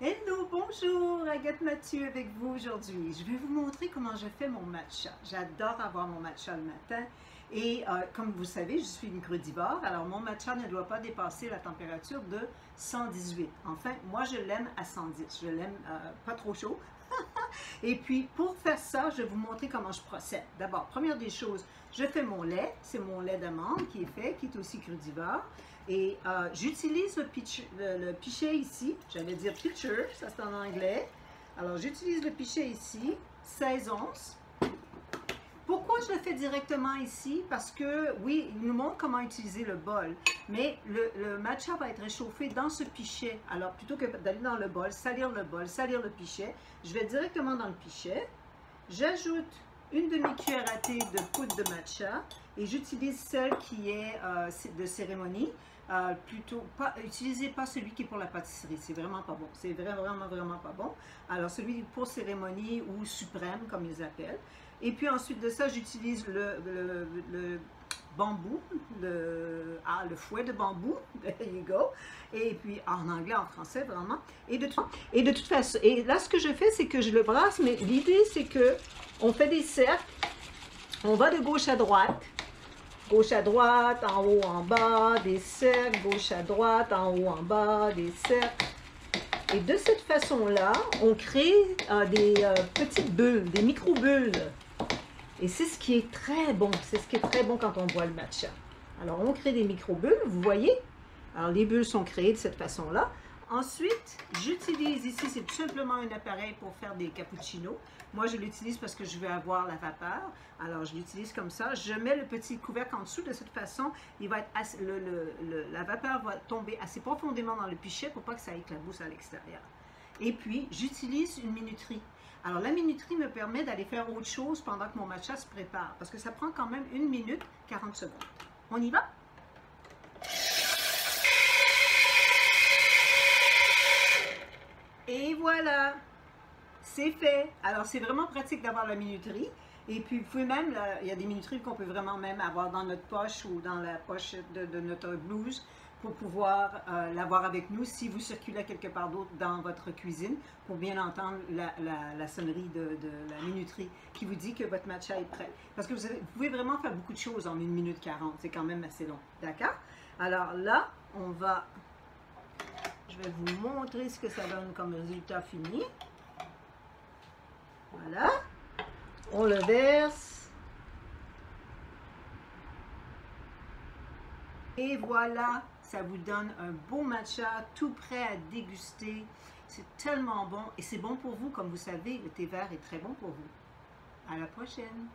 Hello, bonjour, Agathe Mathieu avec vous aujourd'hui. Je vais vous montrer comment je fais mon matcha. J'adore avoir mon matcha le matin et comme vous savez, je suis une crudivore, alors mon matcha ne doit pas dépasser la température de 118. Enfin, moi je l'aime à 110, je l'aime pas trop chaud. Et puis pour faire ça, je vais vous montrer comment je procède. D'abord, première des choses, je fais mon lait, c'est mon lait d'amande qui est fait, qui est aussi crudivore. Et j'utilise le pichet ici, j'allais dire pitcher, ça c'est en anglais. Alors j'utilise le pichet ici, 16 onces. Pourquoi je le fais directement ici? Parce que, oui, il nous montre comment utiliser le bol, mais le matcha va être réchauffé dans ce pichet. Alors, plutôt que d'aller dans le bol, salir le pichet, je vais directement dans le pichet. J'ajoute une demi-cuillère à thé de poudre de matcha et j'utilise celle qui est de cérémonie. Utilisez pas celui qui est pour la pâtisserie, c'est vraiment pas bon. C'est vraiment pas bon. Alors, celui pour cérémonie ou suprême, comme ils appellent. Et puis ensuite de ça, j'utilise le bambou, le fouet de bambou, there you go. Et puis en anglais, en français, vraiment. Et de toute façon, et là, ce que je fais, c'est que je le brasse, mais l'idée, c'est que on fait des cercles, on va de gauche à droite, en haut, en bas, des cercles, gauche à droite, en haut, en bas, des cercles. Et de cette façon-là, on crée des petites bulles, des micro-bulles. Et c'est ce qui est très bon, c'est ce qui est très bon quand on boit le matcha. Alors, on crée des micro-bulles, vous voyez? Alors, les bulles sont créées de cette façon-là. Ensuite, j'utilise ici, c'est tout simplement un appareil pour faire des cappuccinos. Moi, je l'utilise parce que je veux avoir la vapeur. Alors, je l'utilise comme ça. Je mets le petit couvercle en dessous. De cette façon, il va être la vapeur va tomber assez profondément dans le pichet pour pas que ça éclabousse à l'extérieur. Et puis, j'utilise une minuterie. Alors, la minuterie me permet d'aller faire autre chose pendant que mon matcha se prépare. Parce que ça prend quand même 1 minute 40 secondes. On y va? Et voilà! C'est fait! Alors, c'est vraiment pratique d'avoir la minuterie. Et puis, vous pouvez même, il y a des minuteries qu'on peut vraiment même avoir dans notre poche ou dans la poche de notre blouse pour pouvoir l'avoir avec nous si vous circulez quelque part d'autre dans votre cuisine pour bien entendre la sonnerie de la minuterie qui vous dit que votre matcha est prêt. Parce que vous pouvez vraiment faire beaucoup de choses en 1 minute 40. C'est quand même assez long. D'accord? Alors là, je vais vous montrer ce que ça donne comme résultat fini. Voilà. On le verse. Et voilà, ça vous donne un beau matcha tout prêt à déguster. C'est tellement bon et c'est bon pour vous. Comme vous savez, le thé vert est très bon pour vous. À la prochaine!